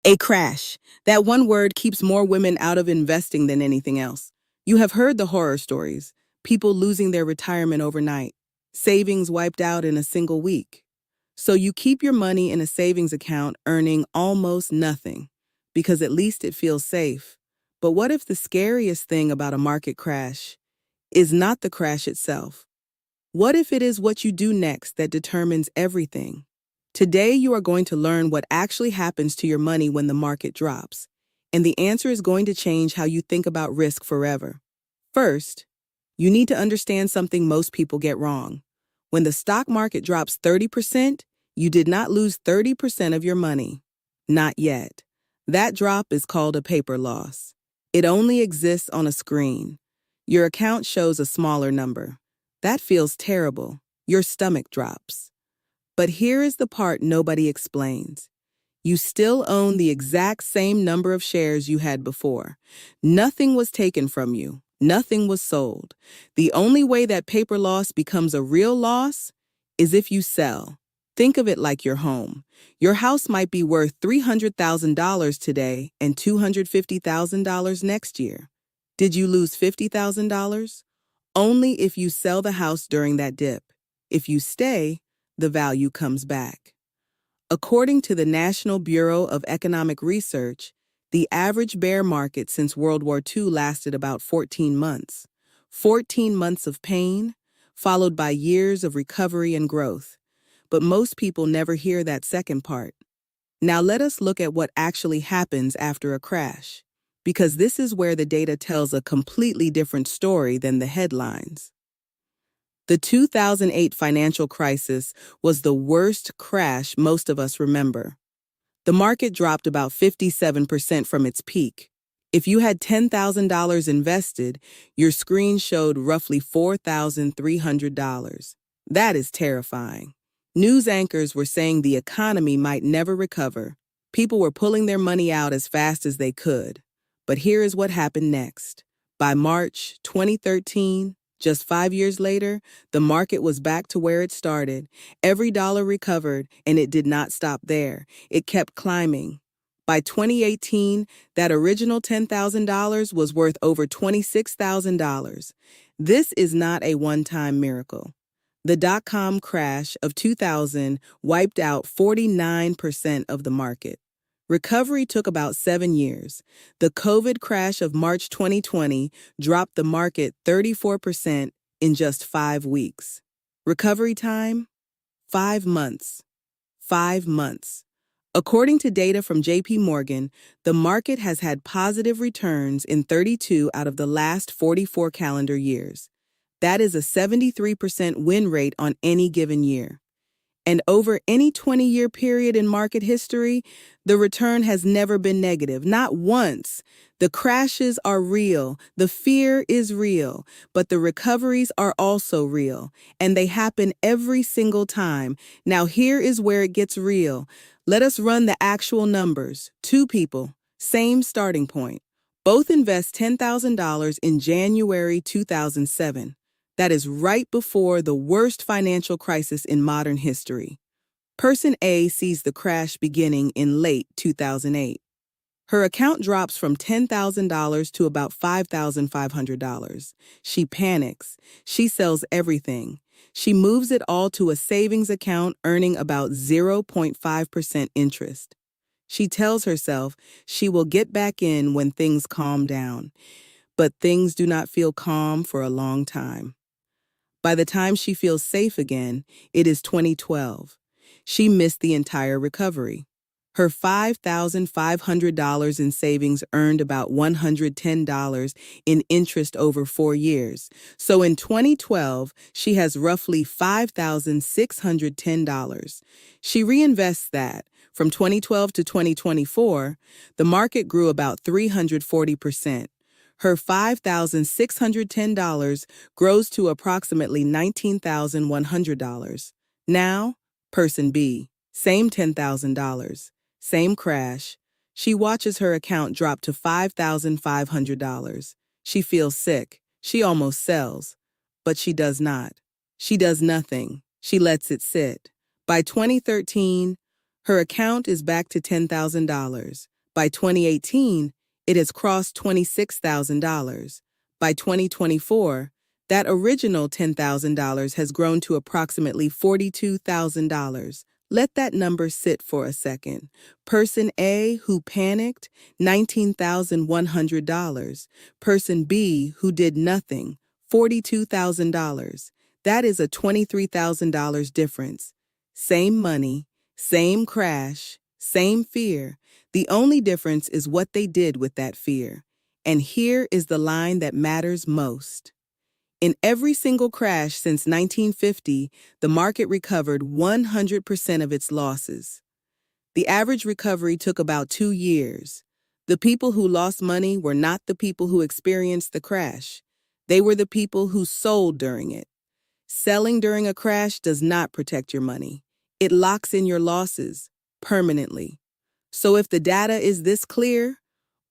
A crash. That one word keeps more women out of investing than anything else. You have heard the horror stories, people losing their retirement overnight, savings wiped out in a single week. So you keep your money in a savings account earning almost nothing, because at least it feels safe. But what if the scariest thing about a market crash is not the crash itself? What if it is what you do next that determines everything? Today, you are going to learn what actually happens to your money when the market drops. And the answer is going to change how you think about risk forever. First, you need to understand something most people get wrong. When the stock market drops 30%, you did not lose 30% of your money. Not yet. That drop is called a paper loss. It only exists on a screen. Your account shows a smaller number. That feels terrible. Your stomach drops. But here is the part nobody explains. You still own the exact same number of shares you had before. Nothing was taken from you. Nothing was sold. The only way that paper loss becomes a real loss is if you sell. Think of it like your home. Your house might be worth $300,000 today and $250,000 next year. Did you lose $50,000? Only if you sell the house during that dip. If you stay, the value comes back. According to the National Bureau of Economic Research, the average bear market since World War II lasted about 14 months. 14 months of pain, followed by years of recovery and growth. But most people never hear that second part. Now let us look at what actually happens after a crash, because this is where the data tells a completely different story than the headlines. The 2008 financial crisis was the worst crash most of us remember. The market dropped about 57% from its peak. If you had $10,000 invested, your screen showed roughly $4,300. That is terrifying. News anchors were saying the economy might never recover. People were pulling their money out as fast as they could. But here is what happened next. By March 2013, just 5 years later, the market was back to where it started. Every dollar recovered, and it did not stop there. It kept climbing. By 2018, that original $10,000 was worth over $26,000. This is not a one-time miracle. The dot-com crash of 2000 wiped out 49% of the market. Recovery took about 7 years. The COVID crash of March 2020 dropped the market 34% in just 5 weeks. Recovery time? 5 months. 5 months. According to data from JP Morgan, the market has had positive returns in 32 out of the last 44 calendar years. That is a 73% win rate on any given year. And over any 20-year period in market history, the return has never been negative, not once. The crashes are real, the fear is real, but the recoveries are also real, and they happen every single time. Now here is where it gets real. Let us run the actual numbers. 2 people, same starting point. Both invest $10,000 in January 2007. That is right before the worst financial crisis in modern history. Person A sees the crash beginning in late 2008. Her account drops from $10,000 to about $5,500. She panics. She sells everything. She moves it all to a savings account earning about 0.5% interest. She tells herself she will get back in when things calm down. But things do not feel calm for a long time. By the time she feels safe again, it is 2012. She missed the entire recovery. Her $5,500 in savings earned about $110 in interest over 4 years. So in 2012, she has roughly $5,610. She reinvests that. From 2012 to 2024, the market grew about 340%. Her $5,610 grows to approximately $19,100. Now, person B, same $10,000, same crash. She watches her account drop to $5,500. She feels sick. She almost sells. But she does not. She does nothing. She lets it sit. By 2013, her account is back to $10,000. By 2018, it has crossed $26,000. By 2024, that original $10,000 has grown to approximately $42,000. Let that number sit for a second. Person A, who panicked, $19,100. Person B, who did nothing, $42,000. That is a $23,000 difference. Same money, same crash, same fear. The only difference is what they did with that fear. And here is the line that matters most. In every single crash since 1950, the market recovered 100% of its losses. The average recovery took about 2 years. The people who lost money were not the people who experienced the crash. They were the people who sold during it. Selling during a crash does not protect your money. It locks in your losses permanently. So if the data is this clear,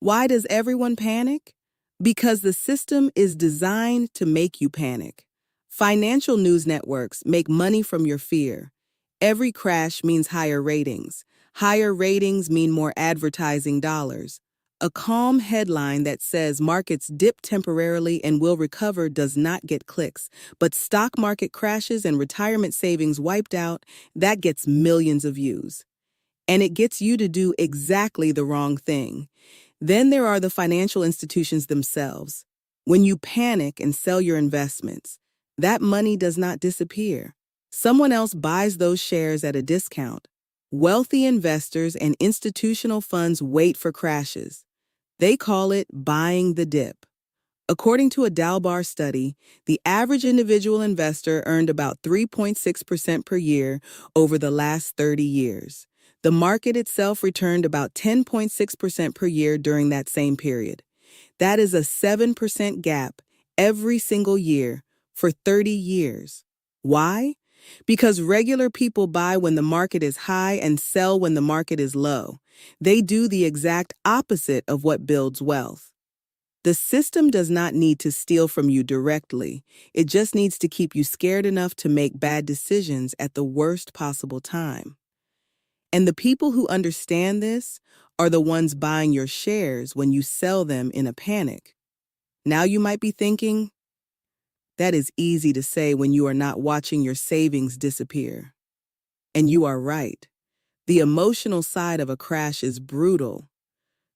why does everyone panic? Because the system is designed to make you panic. Financial news networks make money from your fear. Every crash means higher ratings. Higher ratings mean more advertising dollars. A calm headline that says markets dip temporarily and will recover does not get clicks, but stock market crashes and retirement savings wiped out, that gets millions of views. And it gets you to do exactly the wrong thing. Then there are the financial institutions themselves. When you panic and sell your investments, that money does not disappear. Someone else buys those shares at a discount. Wealthy investors and institutional funds wait for crashes. They call it buying the dip. According to a Dalbar study, the average individual investor earned about 3.6% per year over the last 30 years. The market itself returned about 10.6% per year during that same period. That is a 7% gap every single year for 30 years. Why? Because regular people buy when the market is high and sell when the market is low. They do the exact opposite of what builds wealth. The system does not need to steal from you directly. It just needs to keep you scared enough to make bad decisions at the worst possible time. And the people who understand this are the ones buying your shares when you sell them in a panic. Now you might be thinking, that is easy to say when you are not watching your savings disappear. And you are right. The emotional side of a crash is brutal.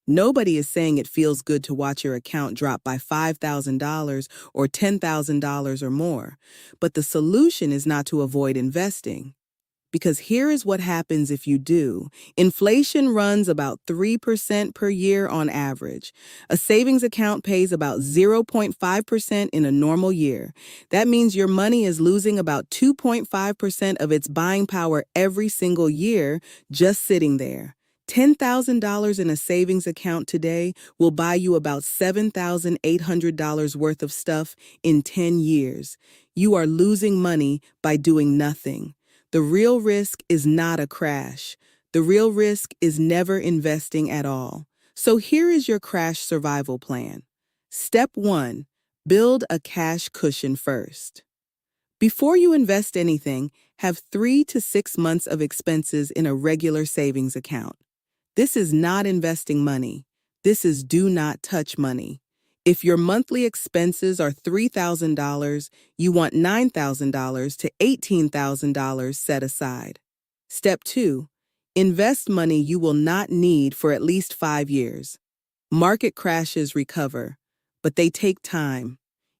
Nobody is saying it feels good to watch your account drop by $5,000 or $10,000 or more, but the solution is not to avoid investing. Because here is what happens if you do. Inflation runs about 3% per year on average. A savings account pays about 0.5% in a normal year. That means your money is losing about 2.5% of its buying power every single year just sitting there. $10,000 in a savings account today will buy you about $7,800 worth of stuff in 10 years. You are losing money by doing nothing. The real risk is not a crash. The real risk is never investing at all. So here is your crash survival plan. Step 1, build a cash cushion first. Before you invest anything, have 3 to 6 months of expenses in a regular savings account. This is not investing money. This is do not touch money. If your monthly expenses are $3,000, you want $9,000 to $18,000 set aside. Step 2, invest money you will not need for at least 5 years. Market crashes recover, but they take time.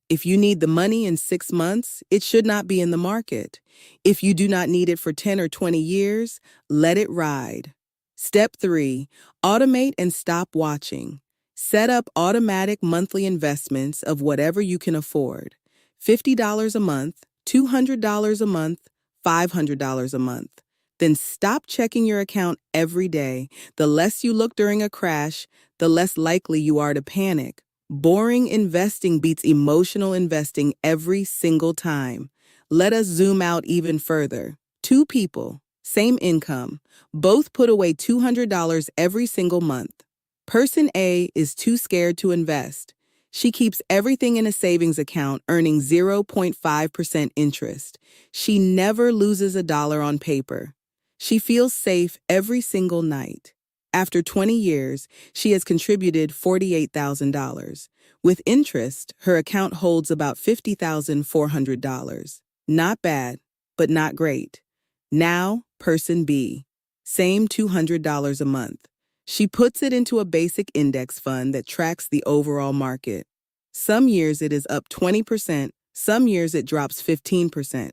If you need the money in 6 months, it should not be in the market. If you do not need it for 10 or 20 years, let it ride. Step 3, automate and stop watching. Set up automatic monthly investments of whatever you can afford. $50 a month, $200 a month, $500 a month. Then stop checking your account every day. The less you look during a crash, the less likely you are to panic. Boring investing beats emotional investing every single time. Let us zoom out even further. 2 people, same income, both put away $200 every single month. Person A is too scared to invest. She keeps everything in a savings account, earning 0.5% interest. She never loses a dollar on paper. She feels safe every single night. After 20 years, she has contributed $48,000. With interest, her account holds about $50,400. Not bad, but not great. Now, person B. Same $200 a month. She puts it into a basic index fund that tracks the overall market. Some years it is up 20%, some years it drops 15%.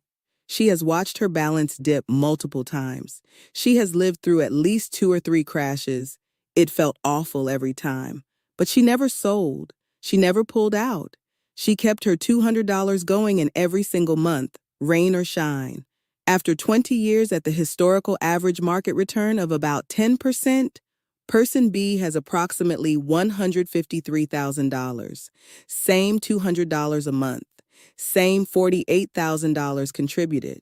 She has watched her balance dip multiple times. She has lived through at least 2 or 3 crashes. It felt awful every time. But she never sold. She never pulled out. She kept her $200 going in every single month, rain or shine. After 20 years at the historical average market return of about 10%, Person B has approximately $153,000. Same $200 a month. Same $48,000 contributed.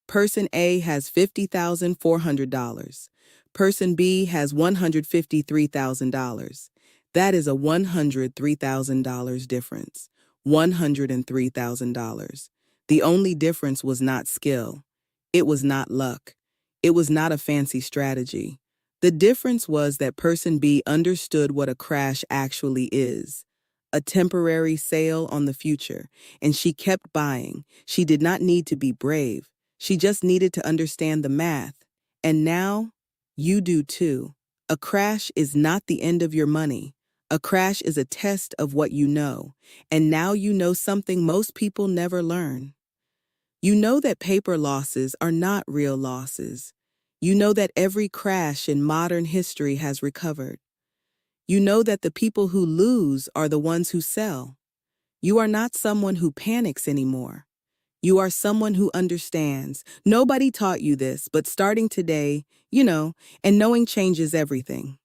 Person A has $50,400. Person B has $153,000. That is a $103,000 difference. $103,000. The only difference was not skill. It was not luck. It was not a fancy strategy. The difference was that person B understood what a crash actually is. A temporary sale on the future, and she kept buying. She did not need to be brave. She just needed to understand the math. And now, you do too. A crash is not the end of your money. A crash is a test of what you know. And now you know something most people never learn. You know that paper losses are not real losses. You know that every crash in modern history has recovered. You know that the people who lose are the ones who sell. You are not someone who panics anymore. You are someone who understands. Nobody taught you this, but starting today, and knowing changes everything.